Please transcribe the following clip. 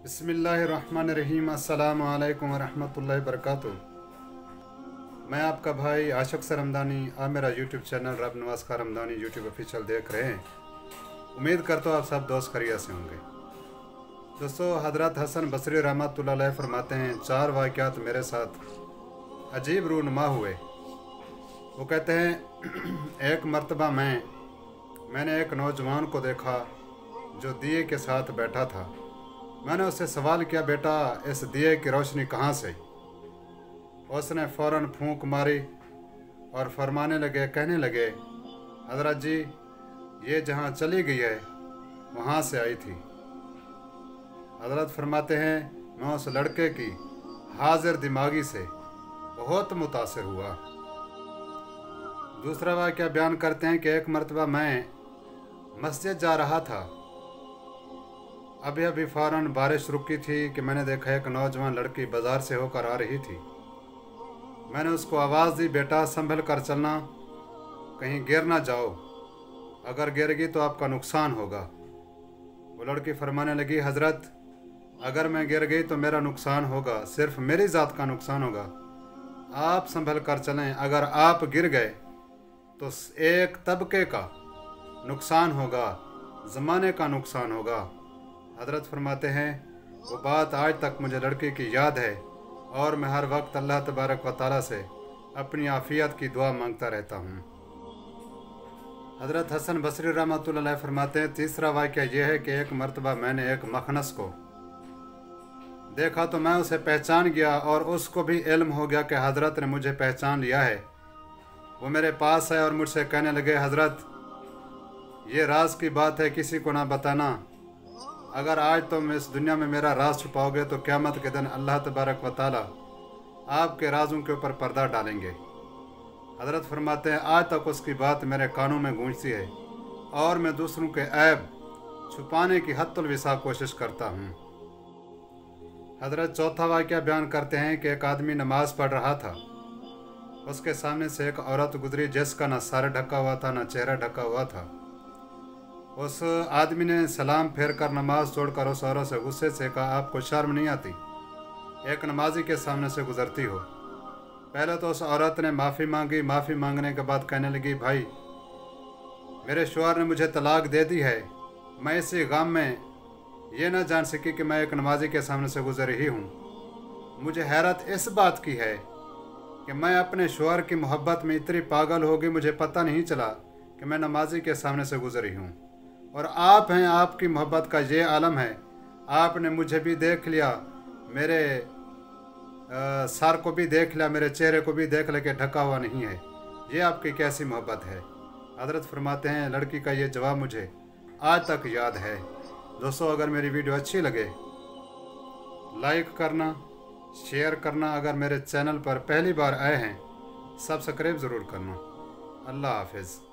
बिस्मिल्लाहिर्रहमानिर्रहीम। अस्सलामु अलैकुम वरहमतुल्लाहि वबरकातुहू। मैं आपका भाई आशिक सर हमदानी। आप मेरा यूट्यूब चैनल रब नवाज खान हमदानी यूट्यूब ऑफिशियल देख रहे हैं। उम्मीद करता हूँ आप सब दोस्त खैरियत से होंगे। दोस्तों, हज़रत हसन बसरी रहमतुल्लाह अलैह फरमाते हैं, 4 वाक़यात मेरे साथ अजीब रूनुमा हुए। वो कहते हैं एक मर्तबा मैंने एक नौजवान को देखा जो दिए के साथ बैठा था। मैंने उससे सवाल किया, बेटा इस दिए की रोशनी कहाँ से? उसने फ़ौरन फूंक मारी और कहने लगे, हज़रत जी, ये जहाँ चली गई है वहाँ से आई थी। हज़रत फरमाते हैं, मैं उस लड़के की हाजिर दिमागी से बहुत मुतासिर हुआ। दूसरा वाक़या बयान करते हैं कि एक मर्तबा मैं मस्जिद जा रहा था। अभी फ़ौरन बारिश रुकी थी कि मैंने देखा एक नौजवान लड़की बाज़ार से होकर आ रही थी। मैंने उसको आवाज़ दी, बेटा संभल कर चलना, कहीं गिर ना जाओ, अगर गिर गई तो आपका नुकसान होगा। वो लड़की फरमाने लगी, हज़रत अगर मैं गिर गई तो मेरा नुकसान होगा, सिर्फ मेरी ज़ात का नुकसान होगा, आप संभल कर चलें। अगर आप गिर गए तो एक तबके का नुकसान होगा, ज़माने का नुकसान होगा। हज़रत फरमाते हैं, वो बात आज तक मुझे लड़के की याद है और मैं हर वक्त अल्लाह तबारक व तआला से अपनी आफ़ियत की दुआ मांगता रहता हूँ। हज़रत हसन बसरी रहमतुल्लाह अलैह फरमाते हैं, तीसरा वाक़या यह है कि एक मर्तबा मैंने एक मखनस को देखा तो मैं उसे पहचान गया और उसको भी इल्म हो गया कि हज़रत ने मुझे पहचान लिया है। वो मेरे पास आए और मुझसे कहने लगे, हज़रत ये राज की बात है, किसी को ना बताना। अगर आज तुम इस दुनिया में मेरा राज छुपाओगे तो क़यामत के दिन अल्लाह तबारक व तआला आपके राजों के ऊपर पर्दा डालेंगे। हज़रत फरमाते हैं, आज तक उसकी बात मेरे कानों में गूंजती है और मैं दूसरों के ऐब छुपाने की हद्दुल विसा कोशिश करता हूँ। हज़रत चौथा वाक़या बयान करते हैं कि एक आदमी नमाज पढ़ रहा था। उसके सामने से एक औरत गुजरी जिसका न सर ढका हुआ था न चेहरा ढका हुआ था। उस आदमी ने सलाम फेर कर नमाज छोड़कर उस औरत से गुस्से से कहा, आपको शर्म नहीं आती? एक नमाजी के सामने से गुजरती हो। पहले तो उस औरत ने माफ़ी मांगी। माफ़ी मांगने के बाद कहने लगी, भाई मेरे शौहर ने मुझे तलाक दे दी है, मैं इसी गम में ये ना जान सकी कि मैं एक नमाजी के सामने से गुजर रही हूँ। मुझे हैरत इस बात की है कि मैं अपने शौहर की मोहब्बत में इतनी पागल हो गई, मुझे पता नहीं चला कि मैं नमाजी के सामने से गुजरी हूँ। और आप हैं, आपकी मोहब्बत का ये आलम है, आपने मुझे भी देख लिया, मेरे सर को भी देख लिया, मेरे चेहरे को भी देख लिया कि ढका हुआ नहीं है। ये आपकी कैसी मोहब्बत है? हज़रत फरमाते हैं, लड़की का ये जवाब मुझे आज तक याद है। दोस्तों, अगर मेरी वीडियो अच्छी लगे लाइक करना, शेयर करना, अगर मेरे चैनल पर पहली बार आए हैं सब्सक्राइब ज़रूर करना। अल्लाह हाफिज़।